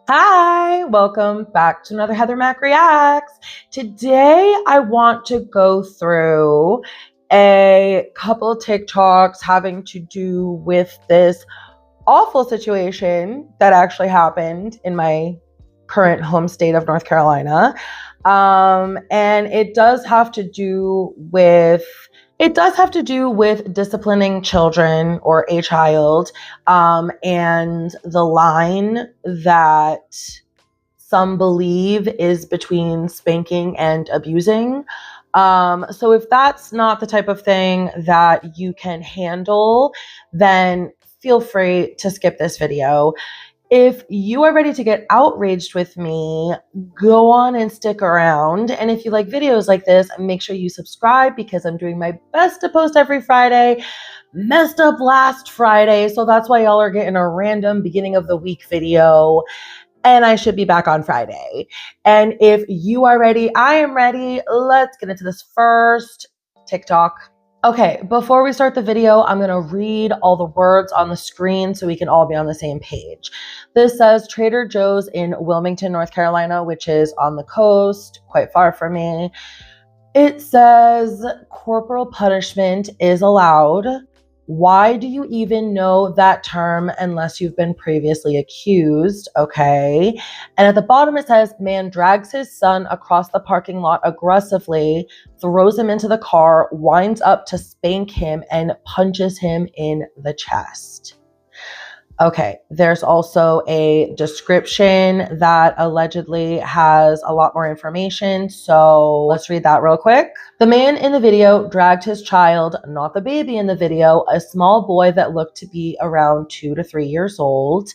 Hi, welcome back to another Heather Mac Reacts. Today, I want to go through a couple TikToks having to do with this awful situation that actually happened in my current home state of North Carolina. And it does have to do with disciplining children or a child, and the line that some believe is between spanking and abusing. So if that's not the type of thing that you can handle, then feel free to skip this video. If you are ready to get outraged with me, go on and stick around. And if you like videos like this, make sure you subscribe because I'm doing my best to post every Friday. Messed up last Friday, so that's why y'all are getting a random beginning of the week video. And I should be back on Friday. And if you are ready, I am ready. Let's get into this first TikTok. Okay, before we start the video, I'm going to read all the words on the screen so we can all be on the same page. This says Trader Joe's in Wilmington, North Carolina, which is on the coast, quite far from me. It says corporal punishment is allowed. Why do you even know that term unless you've been previously accused? Okay. And at the bottom it says, man drags his son across the parking lot aggressively, throws him into the car, winds up to spank him, and punches him in the chest. Okay, there's also a description that allegedly has a lot more information, so let's read that real quick. The man in the video dragged his child, not the baby in the video, a small boy that looked to be around 2 to 3 years old,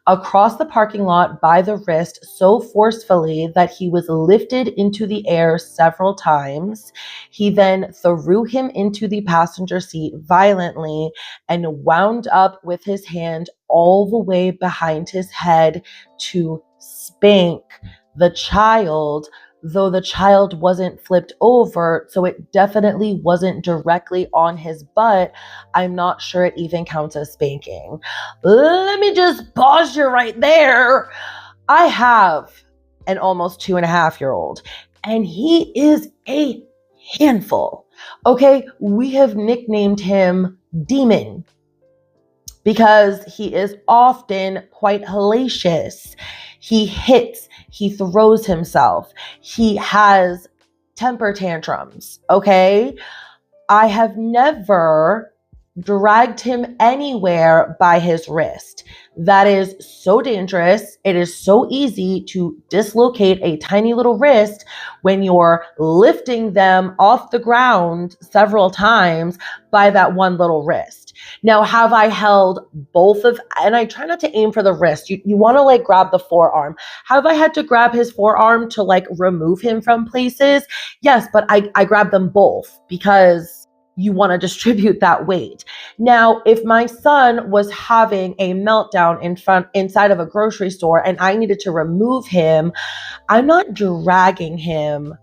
across the parking lot by the wrist so forcefully that he was lifted into the air several times. He then threw him into the passenger seat violently and wound up with his hand all the way behind his head to spank the child, though the child wasn't flipped over, so it definitely wasn't directly on his butt. I'm not sure it even counts as spanking. Let me just pause you right there. I have an almost 2.5-year-old, and he is a handful. Okay, we have nicknamed him Demon because he is often quite hellacious. He hits, he throws himself, he has temper tantrums, okay? I have never dragged him anywhere by his wrist. That is so dangerous. It is so easy to dislocate a tiny little wrist when you're lifting them off the ground several times by that one little wrist. Now, have I held both of, and I try not to aim for the wrist. You want to like grab the forearm. Have I had to grab his forearm to like remove him from places? Yes, but I grabbed them both because you want to distribute that weight. Now, if my son was having a meltdown inside of a grocery store and I needed to remove him, I'm not dragging him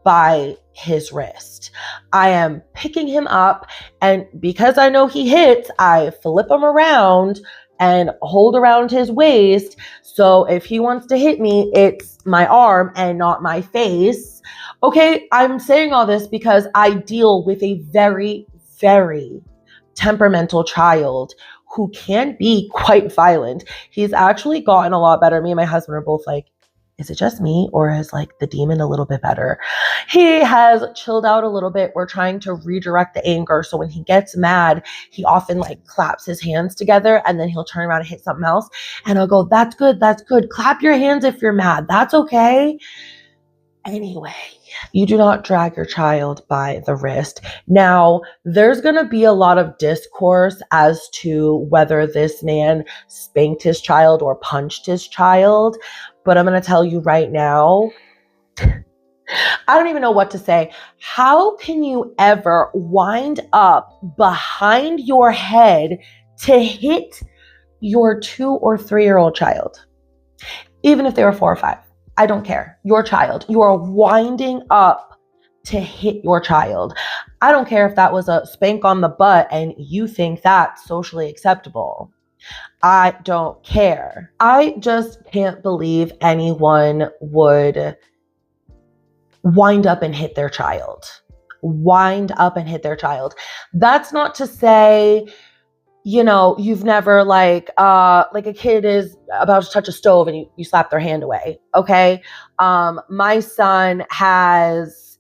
by his wrist. I am picking him up, and because I know he hits, I flip him around and hold around his waist. So if he wants to hit me, it's my arm and not my face. Okay, I'm saying all this because I deal with a very, very temperamental child who can be quite violent. He's actually gotten a lot better. Me and my husband are both like, is it just me or is like the demon a little bit better? He has chilled out a little bit. We're trying to redirect the anger. So when he gets mad, he often like claps his hands together and then he'll turn around and hit something else. And I'll go, that's good. That's good. Clap your hands if you're mad. That's okay. Anyway, you do not drag your child by the wrist. Now, there's going to be a lot of discourse as to whether this man spanked his child or punched his child. But I'm going to tell you right now, I don't even know what to say. How can you ever wind up behind your head to hit your 2 or 3-year-old child? Even if they were 4 or 5. I don't care. Your child. You are winding up to hit your child. I don't care if that was a spank on the butt and you think that's socially acceptable. I don't care. I just can't believe anyone would wind up and hit their child. That's not to say, you've never like a kid is about to touch a stove and you slap their hand away. Okay. My son has,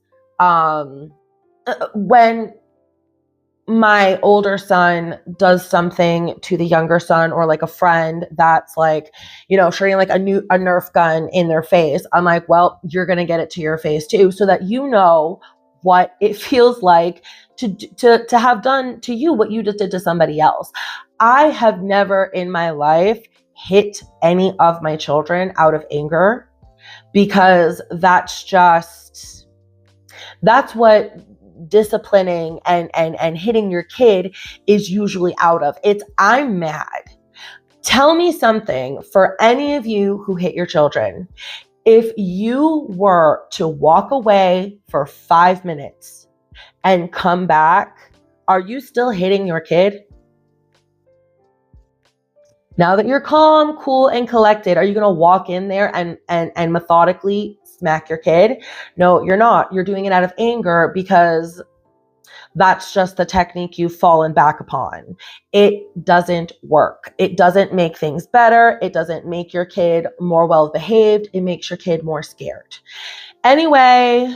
when my older son does something to the younger son, or like a friend that's like, shooting like a Nerf gun in their face, I'm like, well, you're going to get it to your face too, so that you know what it feels like to have done to you what you just did to somebody else. I have never in my life hit any of my children out of anger, because that's what disciplining and hitting your kid is usually out of. It's, I'm mad. Tell me something, for any of you who hit your children, if you were to walk away for 5 minutes and come back, are you still hitting your kid? Now that you're calm, cool, and collected, are you going to walk in there and methodically smack your kid? No, you're not. You're doing it out of anger, because that's just the technique you've fallen back upon. It doesn't work. It doesn't make things better. It doesn't make your kid more well-behaved. It makes your kid more scared. Anyway,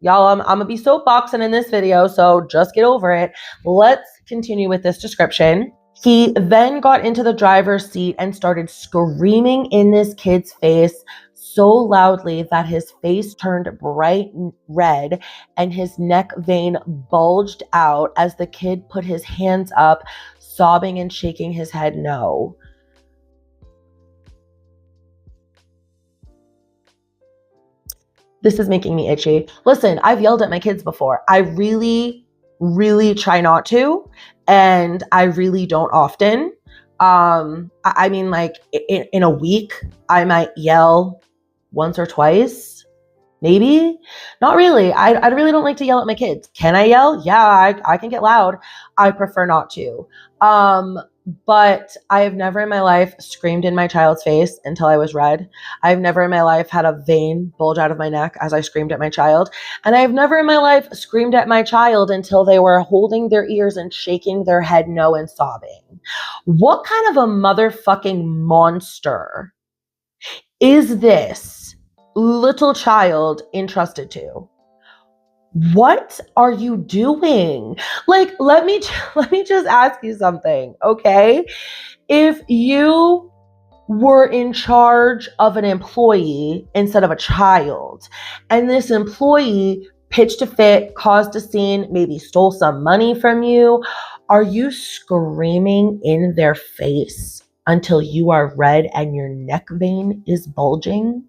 y'all, I'm going to be soapboxing in this video, so just get over it. Let's continue with this description. He then got into the driver's seat and started screaming in this kid's face so loudly that his face turned bright red and his neck vein bulged out as the kid put his hands up, sobbing and shaking his head no. This is making me itchy. Listen, I've yelled at my kids before. I really, really try not to, and I really don't often. I mean, like in a week, I might yell once or twice, maybe. Not really. I really don't like to yell at my kids. Can I yell? Yeah, I can get loud. I prefer not to. But I have never in my life screamed in my child's face until I was red. I've never in my life had a vein bulge out of my neck as I screamed at my child. And I've never in my life screamed at my child until they were holding their ears and shaking their head no and sobbing. What kind of a motherfucking monster is this little child entrusted to? What are you doing? Like, let me just ask you something, okay? If you were in charge of an employee instead of a child, and this employee pitched a fit, caused a scene, maybe stole some money from you, are you screaming in their face until you are red and your neck vein is bulging?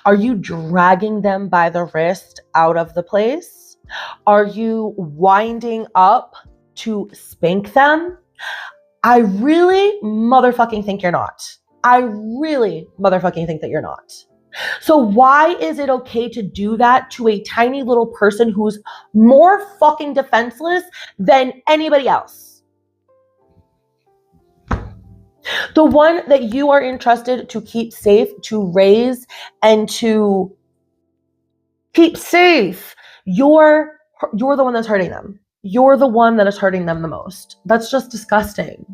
Are you dragging them by the wrist out of the place? Are you winding up to spank them? I really motherfucking think you're not. I really motherfucking think that you're not. So why is it okay to do that to a tiny little person who's more fucking defenseless than anybody else? The one that you are entrusted to keep safe, to raise, and to keep safe, you're the one that's hurting them. You're the one that is hurting them the most. That's just disgusting.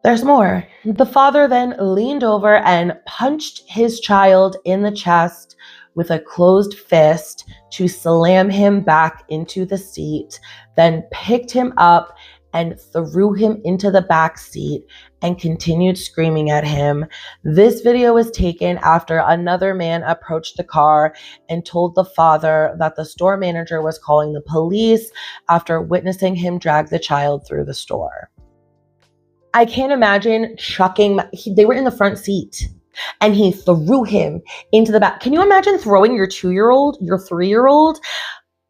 There's more. The father then leaned over and punched his child in the chest with a closed fist to slam him back into the seat, then picked him up and threw him into the back seat and continued screaming at him. This video was taken after another man approached the car and told the father that the store manager was calling the police after witnessing him drag the child through the store. I can't imagine they were in the front seat and he threw him into the back. Can you imagine throwing your 2-year-old, your 3-year-old?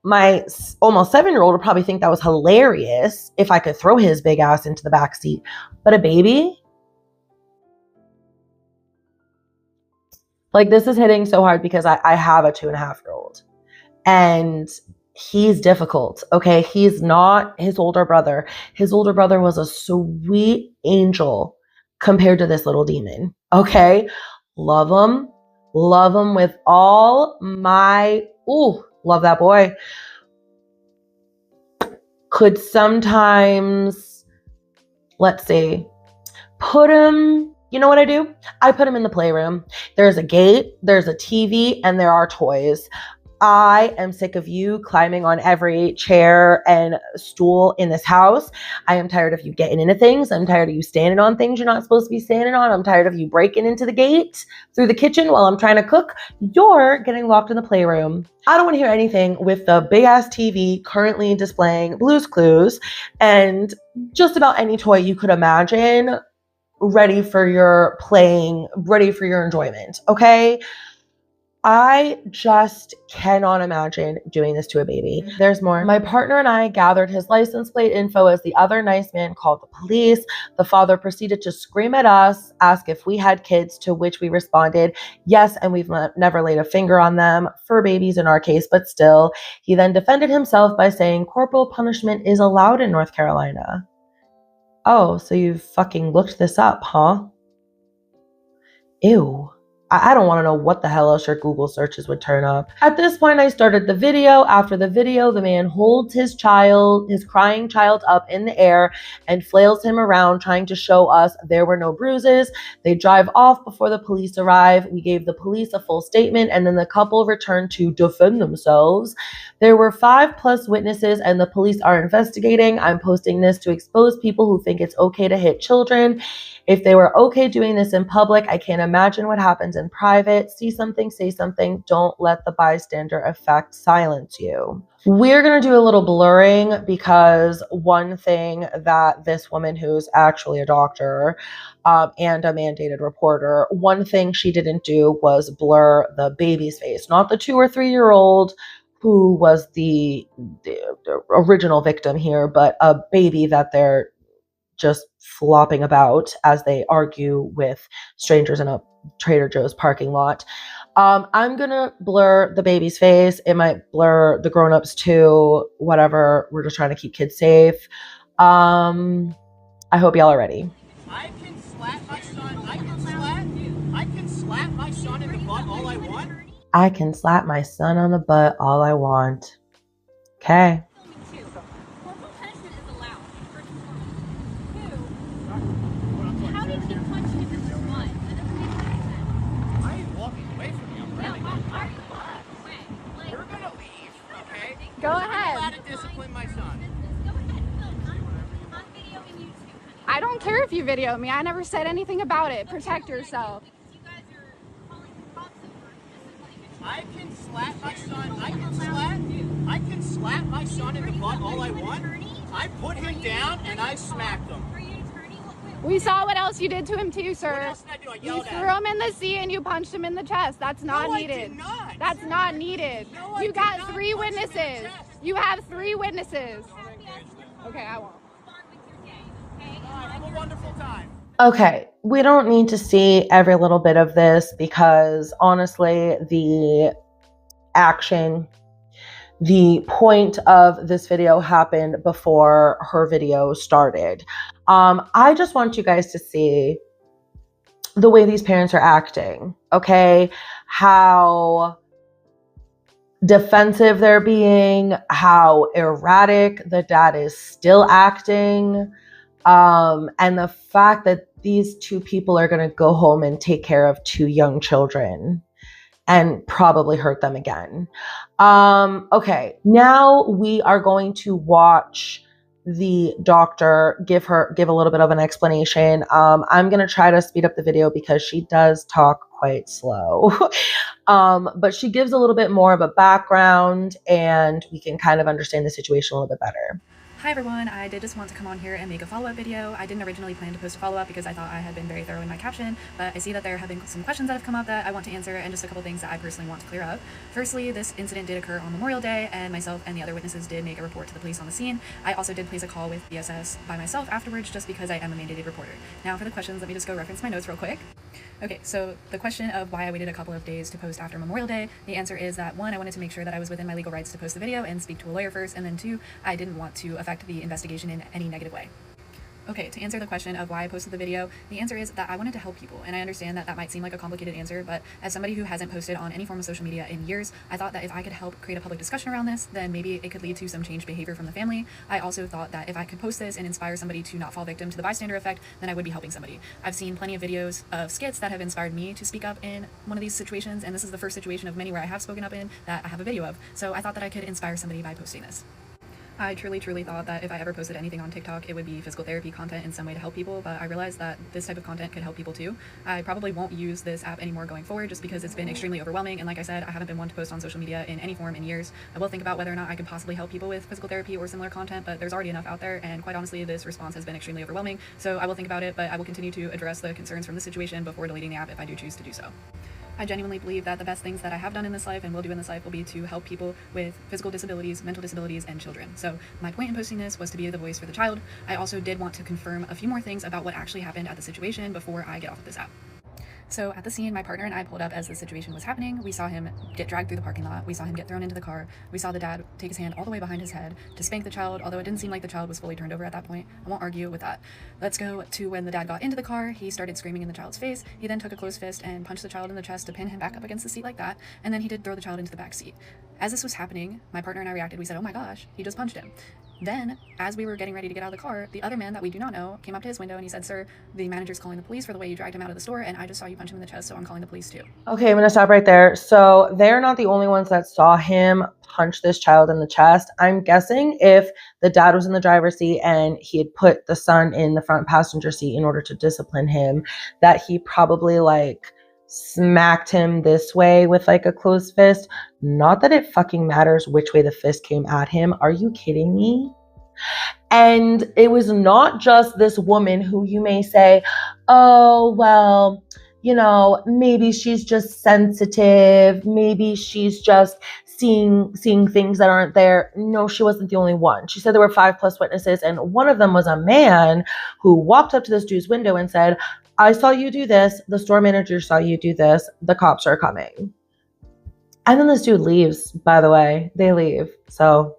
My almost 7-year-old would probably think that was hilarious if I could throw his big ass into the back seat. But a baby? Like, this is hitting so hard because I have a 2.5-year-old. And he's difficult, okay? He's not his older brother. His older brother was a sweet angel. compared to this little demon. Okay, love him with all my, ooh, love that boy. Could sometimes, let's see, put him, you know what I do? I put him in the playroom. There's a gate, there's a TV, and there are toys. I am sick of you climbing on every chair and stool in this house. I am tired of you getting into things. I'm tired of you standing on things you're not supposed to be standing on. I'm tired of you breaking into the gate through the kitchen while I'm trying to cook. You're getting locked in the playroom. I don't want to hear anything with the big ass TV currently displaying Blue's Clues and just about any toy you could imagine ready for your playing, ready for your enjoyment, okay? I just cannot imagine doing this to a baby. There's more. My partner and I gathered his license plate info as the other nice man called the police. The father proceeded to scream at us, ask if we had kids, to which we responded, yes, and we've never laid a finger on them, fur babies in our case, but still. He then defended himself by saying corporal punishment is allowed in North Carolina. Oh, so you fucking looked this up, huh? Ew. I don't want to know what the hell else your Google searches would turn up. At this point, I started the video. After the video, the man holds his crying child up in the air and flails him around, trying to show us there were no bruises. They drive off before the police arrive. We gave the police a full statement, and then the couple returned to defend themselves. There were 5+ witnesses, and the police are investigating. I'm posting this to expose people who think it's okay to hit children. If they were okay doing this in public, I can't imagine what happens in private. See something, say something. Don't let the bystander effect silence you. We're going to do a little blurring because one thing that this woman, who's actually a doctor and a mandated reporter, one thing she didn't do was blur the baby's face, not the 2 or 3-year-old who was the original victim here, but a baby that they're just flopping about as they argue with strangers in a Trader Joe's parking lot. I'm gonna blur the baby's face. It might blur the grown-ups too, whatever. We're just trying to keep kids safe. I hope y'all are ready. I can slap my son. I can slap my son in the butt all I want. I can slap my son on the butt all I want. Okay. Go ahead. I'm allowed to discipline my son. I don't care if you video me. I never said anything about it. Protect yourself. I can slap my son. I can slap my son in the butt all I want. I put him down and I smacked him. We saw what else you did to him too, sir. What else did I do? I You yelled at threw him in the sea and you punched him in the chest. That's not No, I needed. did not. That's not needed. No, I You did got not 3 punch him in the witnesses. chest. You have 3 witnesses. Okay, I won't. Have a wonderful time. Okay, we don't need to see every little bit of this because honestly, the action, the point of this video happened before her video started. I just want you guys to see the way these parents are acting, okay? How defensive they're being, how erratic the dad is still acting, and the fact that these 2 people are going to go home and take care of 2 young children and probably hurt them again. Okay, now we are going to watch the doctor give a little bit of an explanation. I'm going to try to speed up the video because she does talk quite slow. But she gives a little bit more of a background and we can kind of understand the situation a little bit better. Hi everyone, I did just want to come on here and make a follow-up video. I didn't originally plan to post a follow-up because I thought I had been very thorough in my caption, but I see that there have been some questions that have come up that I want to answer and just a couple things that I personally want to clear up. Firstly, this incident did occur on Memorial Day and myself and the other witnesses did make a report to the police on the scene. I also did place a call with BSS by myself afterwards just because I am a mandated reporter. Now for the questions, let me just go reference my notes real quick. Okay, so the question of why I waited a couple of days to post after Memorial Day, the answer is that 1, I wanted to make sure that I was within my legal rights to post the video and speak to a lawyer first, and then 2, I didn't want to affect the investigation in any negative way. Okay, to answer the question of why I posted the video, the answer is that I wanted to help people, and I understand that that might seem like a complicated answer, but as somebody who hasn't posted on any form of social media in years, I thought that if I could help create a public discussion around this, then maybe it could lead to some changed behavior from the family. I also thought that if I could post this and inspire somebody to not fall victim to the bystander effect, then I would be helping somebody. I've seen plenty of videos of skits that have inspired me to speak up in one of these situations, and this is the first situation of many where I have spoken up in that I have a video of, so I thought that I could inspire somebody by posting this. I truly thought that if I ever posted anything on TikTok, it would be physical therapy content in some way to help people, but I realized that this type of content could help people too. I probably won't use this app anymore going forward just because it's been extremely overwhelming, and like I said, I haven't been one to post on social media in any form in years. I will think about whether or not I could possibly help people with physical therapy or similar content, but there's already enough out there, and quite honestly, this response has been extremely overwhelming, so I will think about it, but I will continue to address the concerns from the situation before deleting the app if I do choose to do so. I genuinely believe that the best things that I have done in this life and will do in this life will be to help people with physical disabilities, mental disabilities, and children. So my point in posting this was to be the voice for the child. I also did want to confirm a few more things about what actually happened at the situation before I get off of this app. So at the scene, my partner and I pulled up as the situation was happening. We saw him get dragged through the parking lot. We saw him get thrown into the car. We saw the dad take his hand all the way behind his head to spank the child, although it didn't seem like the child was fully turned over at that point. I won't argue with that. Let's go to when the dad got into the car. He started screaming in the child's face. He then took a closed fist and punched the child in the chest to pin him back up against the seat like that. And then he did throw the child into the back seat. As this was happening, my partner and I reacted. We said, "Oh my gosh, he just punched him." Then, as we were getting ready to get out of the car, the other man that we do not know came up to his window and he said, "Sir, the manager's calling the police for the way you dragged him out of the store, and I just saw you punch him in the chest, so I'm calling the police too." Okay, I'm going to stop right there. So they're not the only ones that saw him punch this child in the chest. I'm guessing if the dad was in the driver's seat and he had put the son in the front passenger seat in order to discipline him, that he probably smacked him this way with a closed fist. Not that it fucking matters which way the fist came at him. Are you kidding me? And it was not just this woman who you may say, "Oh, well, maybe she's just sensitive. Maybe she's just seeing things that aren't there." No, she wasn't the only one. She said there were 5+ witnesses, and one of them was a man who walked up to this dude's window and said, "I saw you do this. The store manager saw you do this. The cops are coming." And then this dude leaves, by the way. They leave. So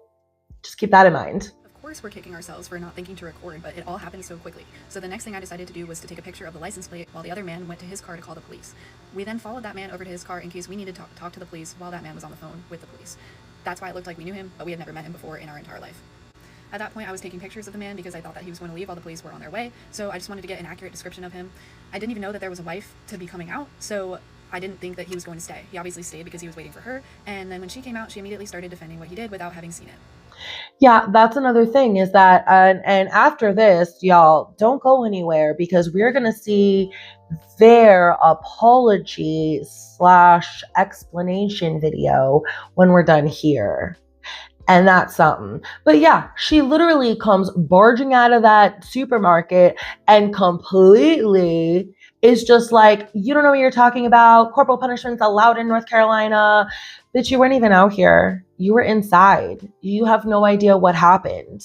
just keep that in mind. Of course we're kicking ourselves for not thinking to record, but it all happened so quickly. So the next thing I decided to do was to take a picture of the license plate while the other man went to his car to call the police. We then followed that man over to his car in case we needed to talk to the police while that man was on the phone with the police. That's why it looked like we knew him, but we had never met him before in our entire life. At that point, I was taking pictures of the man because I thought that he was going to leave while the police were on their way, so I just wanted to get an accurate description of him. I didn't even know that there was a wife to be coming out, so I didn't think that he was going to stay. He obviously stayed because he was waiting for her, and then when she came out, she immediately started defending what he did without having seen it. Yeah, that's another thing is that, and after this, y'all, don't go anywhere because we're going to see their apology / explanation video when we're done here. And that's something. But yeah, she literally comes barging out of that supermarket and completely is just like, "You don't know what you're talking about. Corporal punishment's allowed in North Carolina." Bitch, you weren't even out here. You were inside. You have no idea what happened.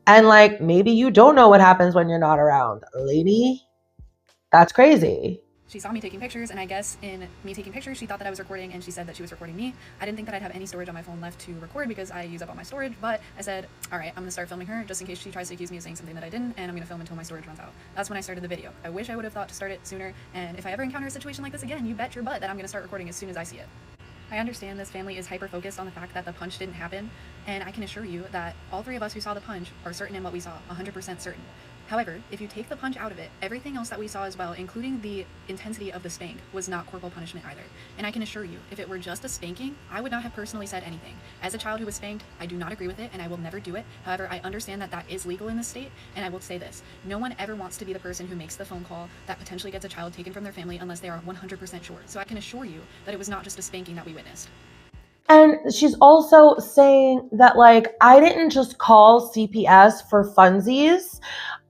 And maybe you don't know what happens when you're not around. Lady, that's crazy. She saw me taking pictures, and I guess in me taking pictures, she thought that I was recording, and she said that she was recording me. I didn't think that I'd have any storage on my phone left to record because I use up all my storage, but I said, all right, I'm going to start filming her just in case she tries to accuse me of saying something that I didn't, and I'm going to film until my storage runs out. That's when I started the video. I wish I would have thought to start it sooner, and if I ever encounter a situation like this again, you bet your butt that I'm going to start recording as soon as I see it. I understand this family is hyper-focused on the fact that the punch didn't happen, and I can assure you that all three of us who saw the punch are certain in what we saw, 100% certain. However, if you take the punch out of it, everything else that we saw as well, including the intensity of the spank, was not corporal punishment either. And I can assure you, if it were just a spanking, I would not have personally said anything. As a child who was spanked, I do not agree with it, and I will never do it. However, I understand that that is legal in this state, and I will say this. No one ever wants to be the person who makes the phone call that potentially gets a child taken from their family unless they are 100% sure. So I can assure you that it was not just a spanking that we witnessed. And she's also saying that, I didn't just call CPS for funsies.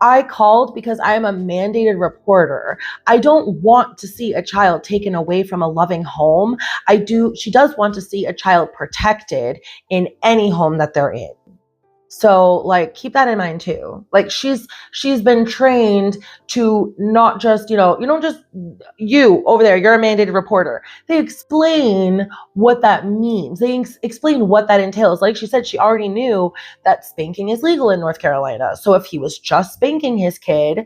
I called because I am a mandated reporter. I don't want to see a child taken away from a loving home. She does want to see a child protected in any home that they're in. So like keep that in mind too. Like she's been trained to not just, you don't just, you over there, you're a mandated reporter. They explain what that means. They explain what that entails. Like she said, she already knew that spanking is legal in North Carolina. So if he was just spanking his kid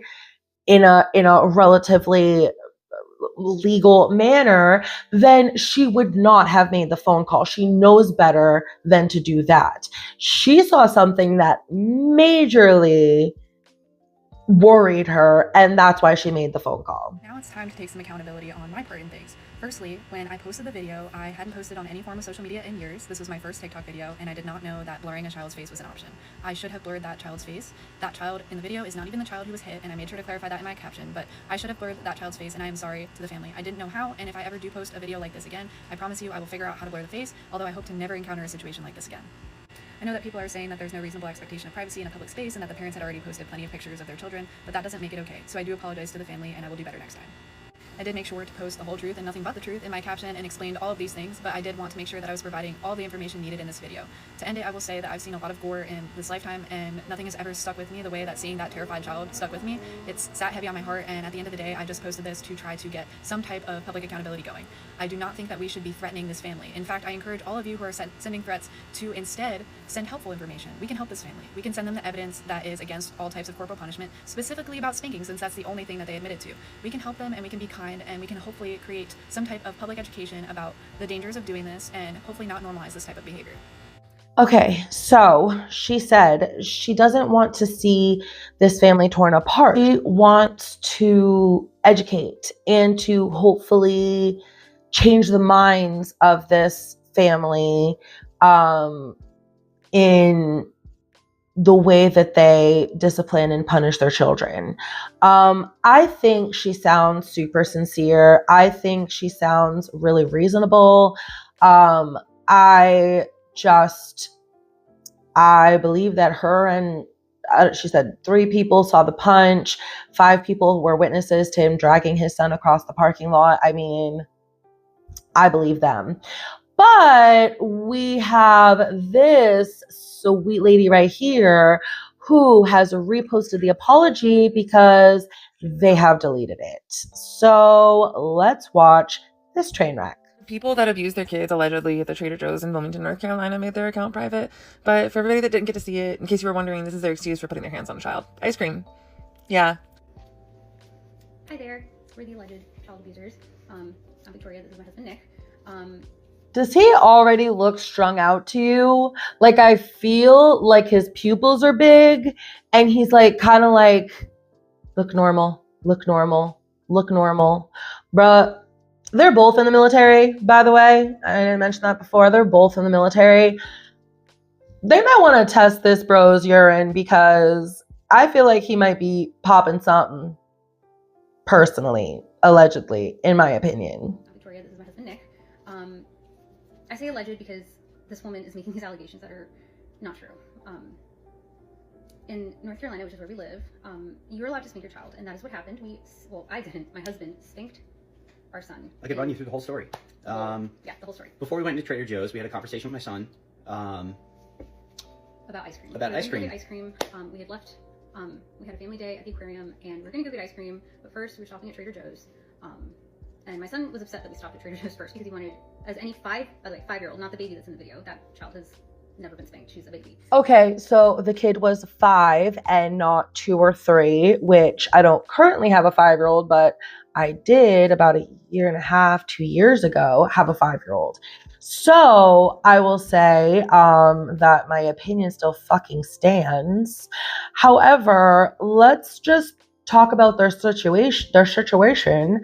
in a relatively legal manner, then she would not have made the phone call. She knows better than to do that. She saw something that majorly worried her, and that's why she made the phone call. Now it's time to take some accountability on my part in things. Firstly, when I posted the video, I hadn't posted on any form of social media in years. This was my first TikTok video, and I did not know that blurring a child's face was an option. I should have blurred that child's face. That child in the video is not even the child who was hit, and I made sure to clarify that in my caption, but I should have blurred that child's face, and I am sorry to the family. I didn't know how, and if I ever do post a video like this again, I promise you I will figure out how to blur the face, although I hope to never encounter a situation like this again. I know that people are saying that there's no reasonable expectation of privacy in a public space and that the parents had already posted plenty of pictures of their children, but that doesn't make it okay, so I do apologize to the family and I will do better next time. I did make sure to post the whole truth and nothing but the truth in my caption and explained all of these things, but I did want to make sure that I was providing all the information needed in this video. To end it, I will say that I've seen a lot of gore in this lifetime and nothing has ever stuck with me the way that seeing that terrified child stuck with me. It's sat heavy on my heart, and at the end of the day, I just posted this to try to get some type of public accountability going. I do not think that we should be threatening this family. In fact, I encourage all of you who are sending threats to instead send helpful information. We can help this family. We can send them the evidence that is against all types of corporal punishment, specifically about spanking, since that's the only thing that they admitted to. We can help them and we can be kind, and we can hopefully create some type of public education about the dangers of doing this and hopefully not normalize this type of behavior. Okay, so she said she doesn't want to see this family torn apart. She wants to educate and to hopefully change the minds of this family in the way that they discipline and punish their children. I think she sounds super sincere. I think she sounds really reasonable. I believe that her and she said 3 people saw the punch, 5 people were witnesses to him dragging his son across the parking lot. I mean, I believe them. But we have this sweet lady right here who has reposted the apology because they have deleted it. So let's watch this train wreck. People that abuse their kids allegedly at the Trader Joe's in Wilmington, North Carolina made their account private. But for everybody that didn't get to see it, in case you were wondering, this is their excuse for putting their hands on a child. Ice cream. Yeah. Hi there. We're the alleged child abusers. I'm Victoria. This is my husband, Nick. Does he already look strung out to you? Like, I feel like his pupils are big and he's like, kind of like, look normal, look normal, look normal. Bruh, they're both in the military, by the way. I didn't mention that before. They're both in the military. They might want to test this bro's urine because I feel like he might be popping something personally, allegedly, in my opinion. Victoria, this is my husband, Nick. I say alleged because this woman is making these allegations that are not true. In North Carolina, which is where we live, you're allowed to spank your child, and that is what happened. I didn't. My husband spanked our son. I could run you through the whole story. Yeah, the whole story. Before we went to Trader Joe's, we had a conversation with my son. About ice cream. About ice cream. Ice cream. We had left. We had a family day at the aquarium, and we are gonna go get ice cream. But first, we were stopping at Trader Joe's. And my son was upset that we stopped at Trader Joe's first because he wanted, as any 5-year-old, not the baby that's in the video. That child has never been spanked. She's a baby. Okay, so the kid was 5 and not 2 or 3, which I don't currently have a 5-year-old, but I did about 1.5 years, 2 years ago, have a 5-year-old. So I will say that my opinion still fucking stands. However, let's just talk about their situation.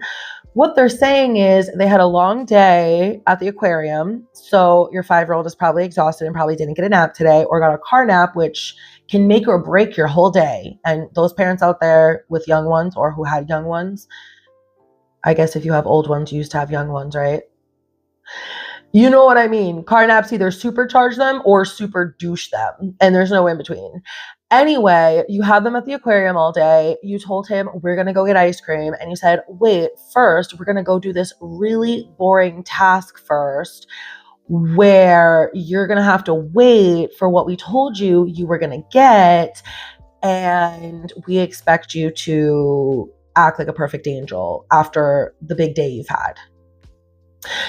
What they're saying is they had a long day at the aquarium. So your 5-year-old is probably exhausted and probably didn't get a nap today or got a car nap, which can make or break your whole day. And those parents out there with young ones or who had young ones, I guess if you have old ones, you used to have young ones, right? You know what I mean? Car naps either supercharge them or super douche them. And there's no in between. Anyway, you had them at the aquarium all day. You told him, we're going to go get ice cream. And you said, wait, first, we're going to go do this really boring task first. where you're going to have to wait for what we told you were going to get, and we expect you to act like a perfect angel after the big day you've had.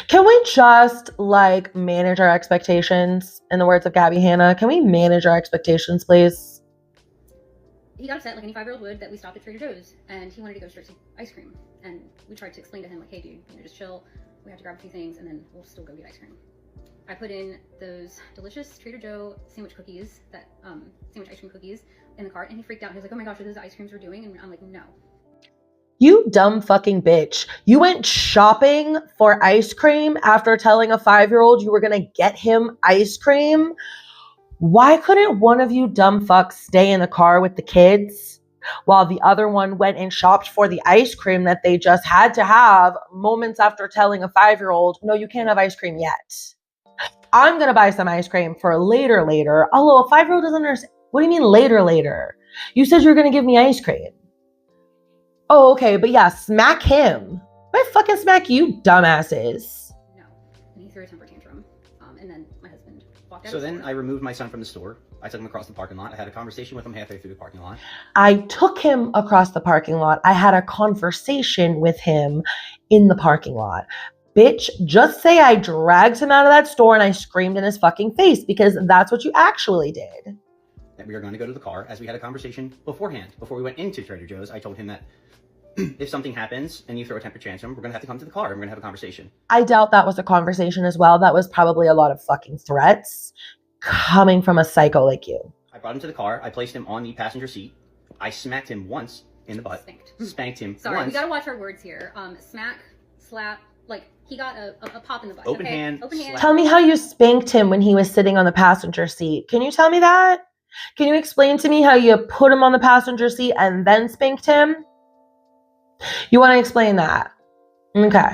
Can we just like manage our expectations? In the words of Gabby Hanna, can we manage our expectations, please? He got upset like any 5-year-old would that we stopped at Trader Joe's, and he wanted to go straight to ice cream. And we tried to explain to him like, hey dude, just chill. We have to grab a few things and then we'll still go get ice cream. I put in those delicious Trader Joe sandwich cookies, that sandwich ice cream cookies, in the cart, and he freaked out. He was like, oh my gosh, are those the ice creams we're doing? And I'm like, no. You dumb fucking bitch. You went shopping for ice cream after telling a 5-year-old you were going to get him ice cream? Why couldn't one of you dumb fucks stay in the car with the kids while the other one went and shopped for the ice cream that they just had to have moments after telling a 5-year-old, no, you can't have ice cream yet. I'm going to buy some ice cream for later. Although a 5-year-old doesn't understand. What do you mean later? You said you were going to give me ice cream. Oh, okay, but yeah, smack him. Why fucking smack you, dumbasses? No. And he threw a temper tantrum. And then my husband walked out. So then I removed my son from the store. I took him across the parking lot. I had a conversation with him halfway through the parking lot. I took him across the parking lot. I had a conversation with him in the parking lot. Bitch, just say I dragged him out of that store and I screamed in his fucking face, because that's what you actually did. That we are going to go to the car, as we had a conversation beforehand. Before we went into Trader Joe's, I told him that if something happens and you throw a temper tantrum, we're going to have to come to the car and we're going to have a conversation. I doubt that was a conversation as well. That was probably a lot of fucking threats coming from a psycho like you. I brought him to the car. I placed him on the passenger seat. I smacked him once in the butt. Spanked him Sorry, once. we gotta watch our words here. Smack, slap, like he got a pop in the butt. Open okay? hand. Open hand. Tell me how you spanked him when he was sitting on the passenger seat. Can you tell me that? Can you explain to me how you put him on the passenger seat and then spanked him? You want to explain that? Okay.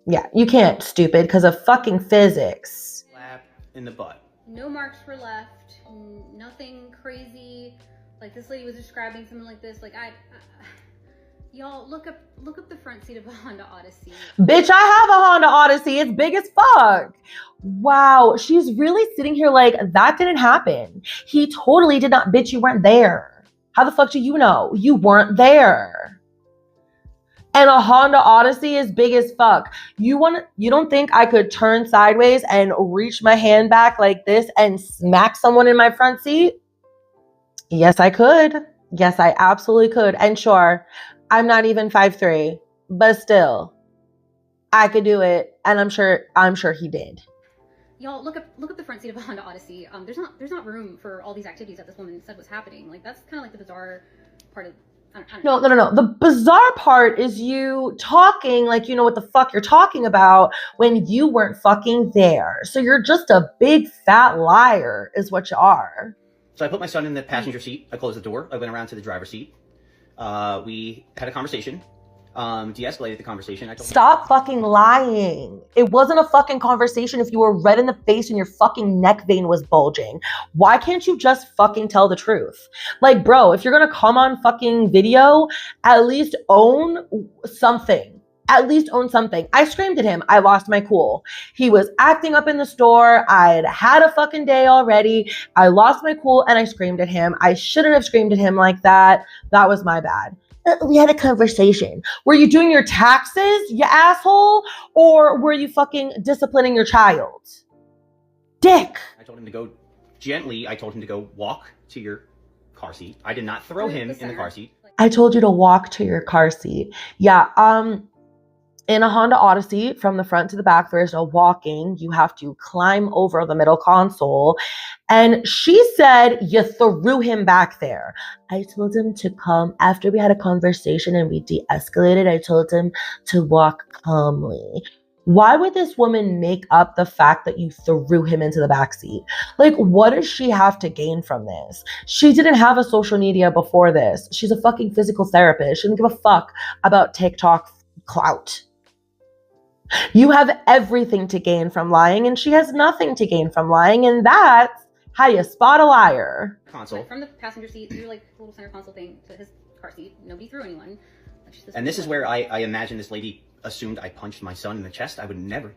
Yeah, you can't, stupid, because of fucking physics. Slap in the butt. No marks were left. Nothing crazy. Like this lady was describing something like this. Like y'all look up the front seat of a Honda Odyssey. Bitch, I have a Honda Odyssey. It's big as fuck. Wow, she's really sitting here like that didn't happen. He totally did not. Bitch, you weren't there. How the fuck do you know? You weren't there. And a Honda Odyssey is big as fuck. You don't think I could turn sideways and reach my hand back like this and smack someone in my front seat? Yes, I could. Yes, I absolutely could. And sure, I'm not even 5'3", but still, I could do it. And I'm sure he did. Y'all look up the front seat of a Honda Odyssey. There's not room for all these activities that this woman said was happening. Like that's kind of like the bizarre part of. I don't know. No. The bizarre part is you talking like you know what the fuck you're talking about when you weren't fucking there. So you're just a big fat liar is what you are. So I put my son in the passenger seat. I closed the door. I went around to the driver's seat. We had a conversation. De-escalated the conversation. I told Stop fucking lying. It wasn't a fucking conversation if you were red in the face and your fucking neck vein was bulging. Why can't you just fucking tell the truth? Like, bro, if you're gonna come on fucking video, at least own something. At least own something. I screamed at him. I lost my cool. He was acting up in the store. I'd had a fucking day already. I lost my cool and I screamed at him. I shouldn't have screamed at him like that. That was my bad. We had a conversation. Were you doing your taxes, you asshole? Or were you fucking disciplining your child? Dick. I told him to go gently. I told him to go walk to your car seat. I did not throw him in the car seat. I told you to walk to your car seat. Yeah, in a Honda Odyssey, from the front to the back, there is no walking. You have to climb over the middle console. And she said you threw him back there. I told him to come after we had a conversation and we de-escalated. I told him to walk calmly. Why would this woman make up the fact that you threw him into the backseat? Like, what does she have to gain from this? She didn't have a social media before this. She's a fucking physical therapist. She doesn't give a fuck about TikTok clout. You have everything to gain from lying, and she has nothing to gain from lying, and that's how you spot a liar. Console. From the passenger seat through like the little center console thing to his car seat. Nobody threw anyone. And this is where I imagine this lady assumed I punched my son in the chest. I would never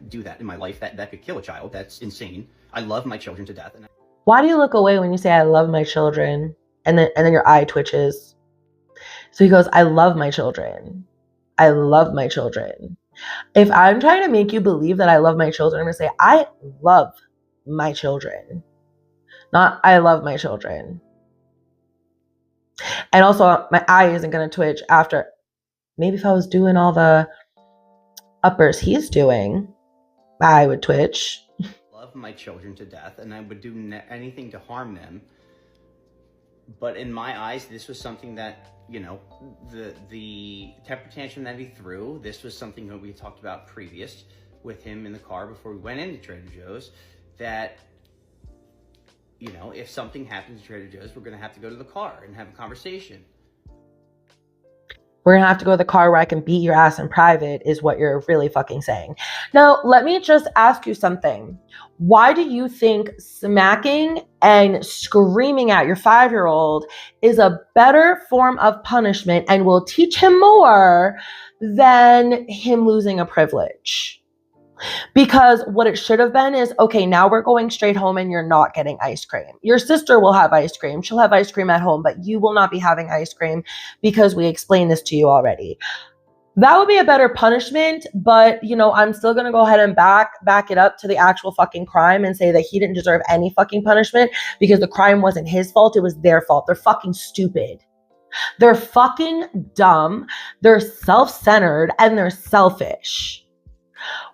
do that in my life. That could kill a child. That's insane. I love my children to death. Why do you look away when you say I love my children? And then your eye twitches. So he goes, I love my children. I love my children. If I'm trying to make you believe that I love my children, I'm going to say, I love my children. Not, I love my children. And also, my eye isn't going to twitch after. Maybe if I was doing all the uppers he's doing, my eye would twitch. Love my children to death, and I would do anything to harm them. But in my eyes, this was something that, you know, the temper tantrum that he threw, this was something that we talked about previous with him in the car before we went into Trader Joe's, that, you know, if something happens at Trader Joe's, we're going to have to go to the car and have a conversation. We're going to have to go to the car where I can beat your ass in private is what you're really fucking saying. Now, let me just ask you something. Why do you think smacking and screaming at your 5-year-old is a better form of punishment and will teach him more than him losing a privilege? Because what it should have been is, okay, now we're going straight home and you're not getting ice cream. Your sister will have ice cream. She'll have ice cream at home, but you will not be having ice cream because we explained this to you already. That would be a better punishment, but, you know, I'm still going to go ahead and back it up to the actual fucking crime and say that he didn't deserve any fucking punishment because the crime wasn't his fault. It was their fault. They're fucking stupid. They're fucking dumb. They're self-centered and they're selfish.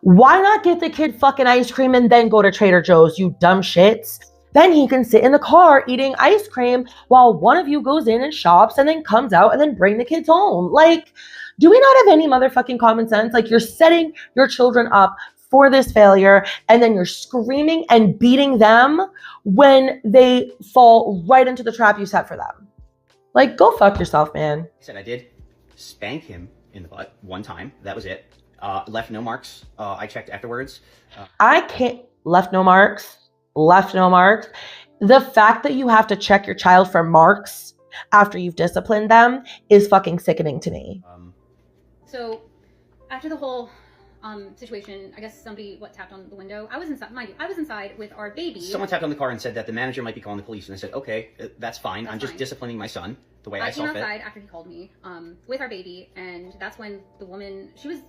Why not get the kid fucking ice cream and then go to Trader Joe's, you dumb shits? Then he can sit in the car eating ice cream while one of you goes in and shops and then comes out and then bring the kids home. Like, do we not have any motherfucking common sense? Like, you're setting your children up for this failure and then you're screaming and beating them when they fall right into the trap you set for them. Like, go fuck yourself, man. I said I did spank him in the butt one time. That was it. Left no marks. I checked afterwards. I can't. Left no marks. The fact that you have to check your child for marks after you've disciplined them is fucking sickening to me. So after the whole situation, I guess somebody tapped on the window. I was inside. Mind you, I was inside with our baby. Someone tapped on the car and said that the manager might be calling the police, and I said, okay, that's fine. I'm just fine. disciplining my son the way I saw came fit. outside after he called me with our baby, and that's when the woman, she was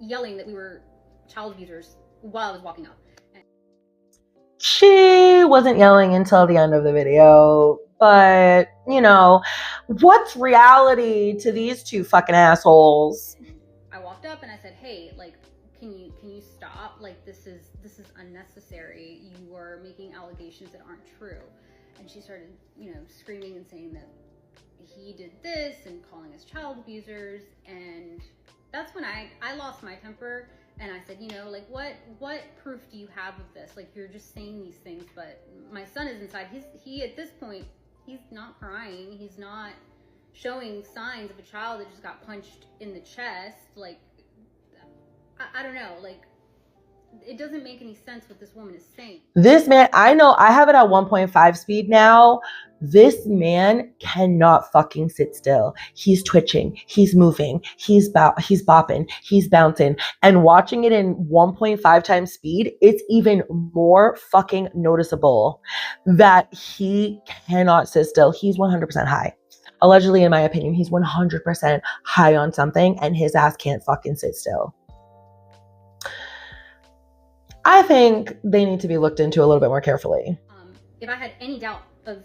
yelling that we were child abusers while I was walking up. She wasn't yelling until the end of the video, but, you know, what's reality to these two fucking assholes? I walked up and I said, hey, like, can you stop? Like, this is unnecessary. You are making allegations that aren't true. And she started, you know, screaming and saying that he did this and calling us child abusers. And that's when I lost my temper. And I said, you know, like, what proof do you have of this? Like, you're just saying these things, but my son is inside. He at this point, he's not crying. He's not showing signs of a child that just got punched in the chest. Like, I don't know. Like, it doesn't make any sense what this woman is saying. This man, I know I have it at 1.5 speed now. This man cannot fucking sit still. He's twitching, he's moving, he's bopping, he's bouncing. And watching it in 1.5 times speed, it's even more fucking noticeable that he cannot sit still. He's 100% high. Allegedly, in my opinion, he's 100% high on something and his ass can't fucking sit still. I think they need to be looked into a little bit more carefully. If I had any doubt of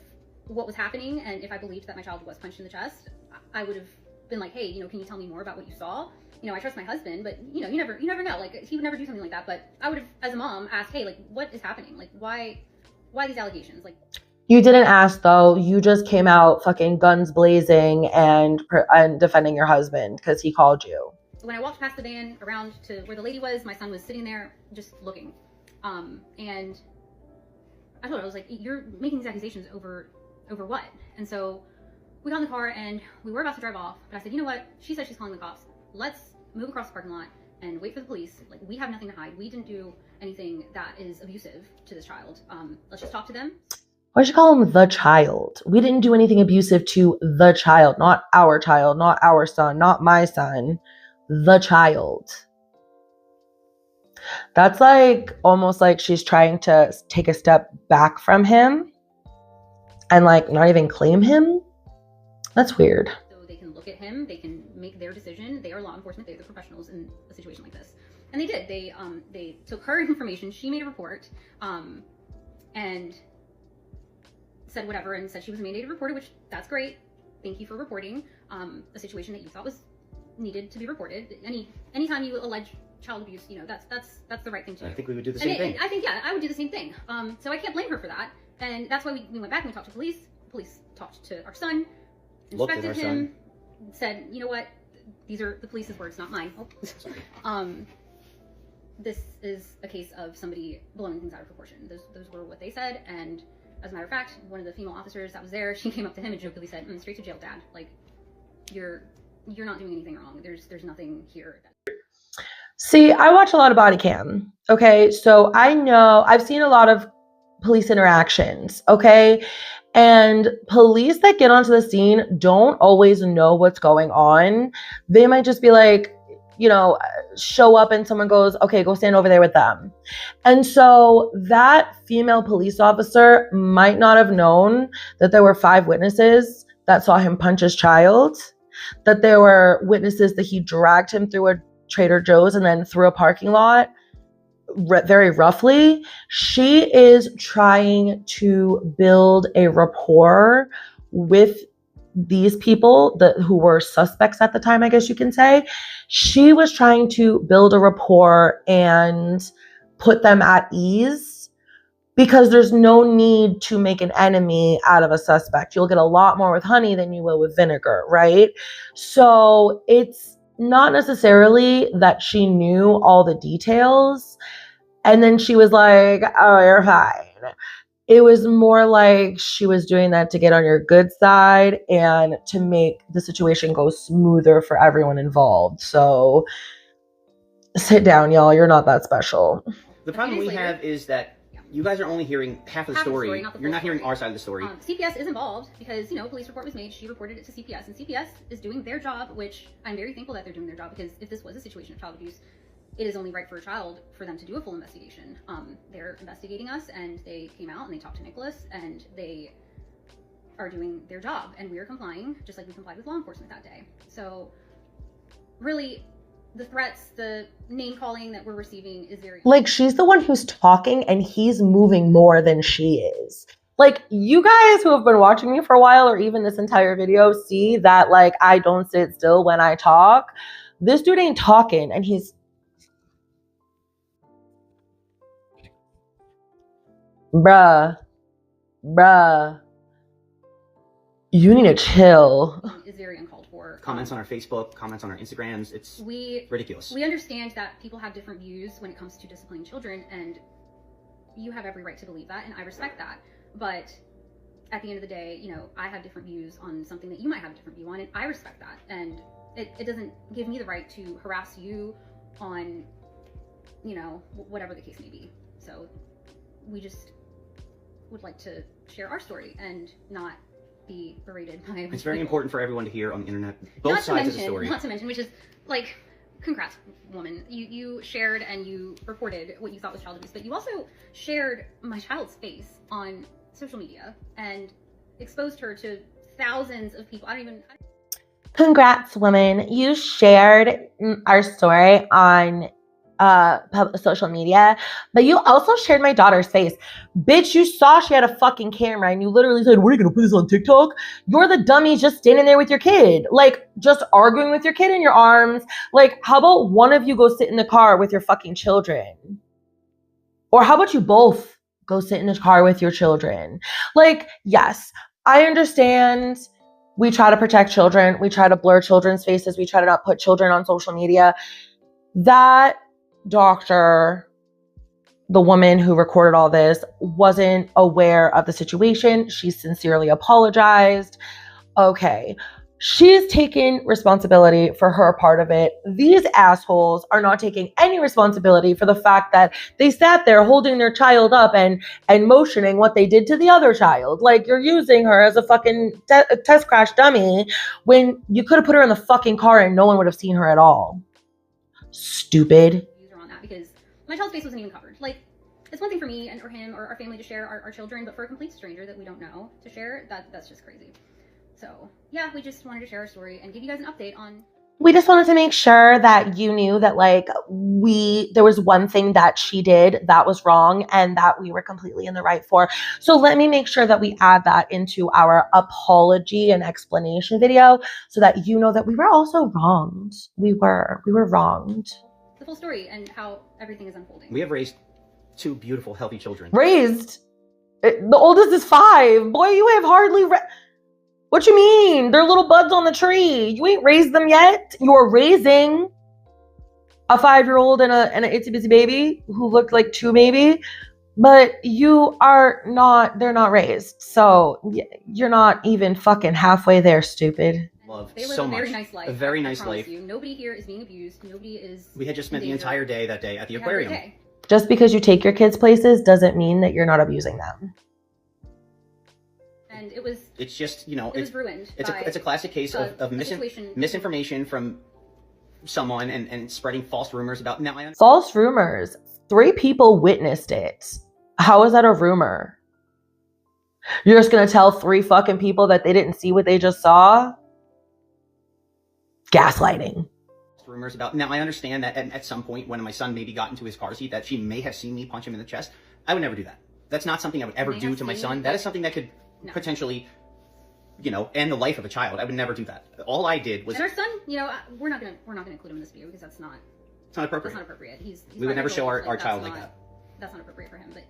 what was happening and if I believed that my child was punched in the chest, I would have been like, hey, you know, can you tell me more about what you saw? You know, I trust my husband, but you know, you never know. Like, he would never do something like that. But I would have, as a mom, asked, hey, like, what is happening? Like, why these allegations? Like, you didn't ask though. You just came out fucking guns blazing and defending your husband because he called you. When I walked past the van around to where the lady was, my son was sitting there just looking. And I told her, I was like, you're making these accusations over what? And so we got in the car and we were about to drive off, but I said, you know what? She said she's calling the cops. Let's move across the parking lot and wait for the police. Like, we have nothing to hide. We didn't do anything that is abusive to this child. Let's just talk to them. Why'd you call him the child? We didn't do anything abusive to the child, not our son, not my son. the child. That's like almost like she's trying to take a step back from him and like not even claim him. That's weird. So they can look at him, they can make their decision. They are law enforcement, they're the professionals in a situation like this. And they did. They took her information, she made a report, and said whatever, and said she was a mandated reporter, which that's great. Thank you for reporting a situation that you thought was needed to be reported. Anytime you allege child abuse, you know, that's the right thing to do. I think we would do the same thing. I think, yeah, I would do the same thing. So I can't blame her for that. And that's why we went back and we talked to police. Police talked to our son, inspected him, said, you know what, these are the police's words, not mine. Oh. Sorry. This is a case of somebody blowing things out of proportion. Those were what they said. And as a matter of fact, one of the female officers that was there, she came up to him and jokingly said, straight to jail, Dad. Like, you're not doing anything wrong. There's nothing here. See, I watch a lot of body cam. Okay. So I know I've seen a lot of police interactions. Okay. And police that get onto the scene don't always know what's going on. They might just be like, you know, show up and someone goes, okay, go stand over there with them. And so that female police officer might not have known that there were 5 witnesses that saw him punch his child, that there were witnesses that he dragged him through a Trader Joe's and then through a parking lot very roughly. She is trying to build a rapport with these people who were suspects at the time, I guess you can say. She was trying to build a rapport and put them at ease because there's no need to make an enemy out of a suspect. You'll get a lot more with honey than you will with vinegar, right? So it's not necessarily that she knew all the details and then she was like, oh, you're fine. It was more like she was doing that to get on your good side and to make the situation go smoother for everyone involved. So sit down, y'all. You're not that special. The problem we have is that you guys are only hearing half of the story. You're not hearing our side of the story. CPS is involved because, you know, a police report was made. She reported it to CPS, and CPS is doing their job, which I'm very thankful that they're doing their job because if this was a situation of child abuse, it is only right for a child for them to do a full investigation. They're investigating us, and they came out and they talked to Nicholas, and they are doing their job, and we are complying just like we complied with law enforcement that day. So really, the threats, the name calling that we're receiving is very... Like, she's the one who's talking and he's moving more than she is. Like, you guys who have been watching me for a while or even this entire video see that, like, I don't sit still when I talk. This dude ain't talking and he's... Bruh. You need to chill. Is very uncalled for. Comments on our Facebook, comments on our Instagrams, it's ridiculous. We understand that people have different views when it comes to disciplining children, and you have every right to believe that, and I respect that. But at the end of the day, you know, I have different views on something that you might have a different view on, and I respect that. And it doesn't give me the right to harass you on, you know, whatever the case may be. So we just would like to share our story and not be berated by... It's very important for everyone to hear on the internet both sides of the story. Not to mention, which is like, congrats, woman. You shared and you reported what you thought was child abuse, but you also shared my child's face on social media and exposed her to thousands of people. Congrats, woman. You shared our story on social media, but you also shared my daughter's face. Bitch, you saw she had a fucking camera and you literally said, what are you gonna put this on TikTok? You're the dummy just standing there with your kid, like just arguing with your kid in your arms. Like, how about one of you go sit in the car with your fucking children? Or how about you both go sit in the car with your children? Like, yes, I understand we try to protect children. We try to blur children's faces. We try to not put children on social media. That doctor, the woman who recorded all this, wasn't aware of the situation. She sincerely apologized. Okay, she's taken responsibility for her part of it. These assholes are not taking any responsibility for the fact that they sat there holding their child up and motioning what they did to the other child. Like, you're using her as a fucking test crash dummy when you could have put her in the fucking car and no one would have seen her at all. Stupid. User on that because my child's face wasn't even covered. Like, it's one thing for me and or him or our family to share our children, but for a complete stranger that we don't know to share, that's just crazy. So yeah, we just wanted to share our story and give you guys an update on. We just wanted to make sure that you knew that like there was one thing that she did that was wrong and that we were completely in the right for. So let me make sure that we add that into our apology and explanation video so that you know that we were also wronged. We were wronged. The full story and how everything is unfolding. We have raised 2 beautiful, healthy children. Raised? The oldest is 5. Boy, you have hardly What you mean? They're little buds on the tree. You ain't raised them yet. You're raising a 5-year-old and an itsy bitsy baby who looked like 2 maybe, but they're not raised. So you're not even fucking halfway there, stupid. Love they live so a very much. nice life. A very nice life. You. Nobody here is being abused. Nobody is. We had just spent the entire day that day at the aquarium. Just because you take your kids places doesn't mean that you're not abusing them. And it was. It's just, you know, it was ruined. It's a classic case of misinformation from someone and spreading false rumors about. False rumors. 3 people witnessed it. How is that a rumor? You're just gonna tell 3 fucking people that they didn't see what they just saw? Gaslighting. Rumors about. Now I understand that at some point when my son maybe got into his car seat that she may have seen me punch him in the chest. I would never do that. That's not something I would ever do to my son. That is something that could potentially, you know, end the life of a child. I would never do that. All I did was. And our son, you know, we're not gonna include him in this video because it's not appropriate. That's not appropriate. We would never show our child like that. That's not appropriate for him. But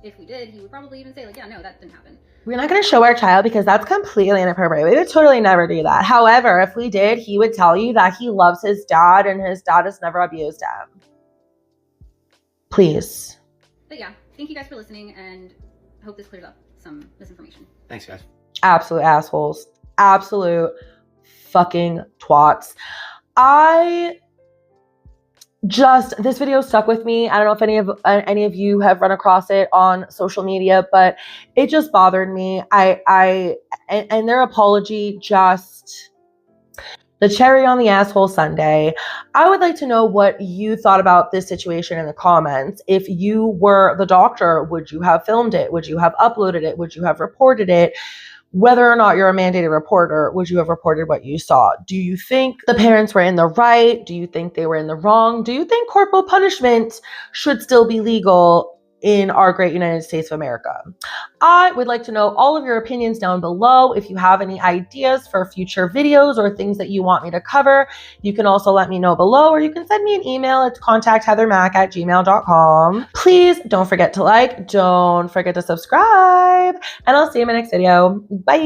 if we did, he would probably even say like, yeah, no, that didn't happen. We're not going to show our child because that's completely inappropriate. We would totally never do that. However, if we did, he would tell you that he loves his dad and his dad has never abused him. Please. But yeah, thank you guys for listening and I hope this clears up some misinformation. Thanks, guys. Absolute assholes. Absolute fucking twats. This video stuck with me. I don't know if any of you have run across it on social media, but it just bothered me. And their apology just the cherry on the asshole sundae. I would like to know what you thought about this situation in the comments. If you were the doctor, would you have filmed it? Would you have uploaded it? Would you have reported it? Whether or not you're a mandated reporter, would you have reported what you saw? Do you think the parents were in the right? Do you think they were in the wrong? Do you think corporal punishment should still be legal in our great United States of America? I would like to know all of your opinions down below. If you have any ideas for future videos or things that you want me to cover, you can also let me know below, or you can send me an email at contactheathermack@gmail.com. Please don't forget to like, don't forget to subscribe, and I'll see you in my next video. Bye.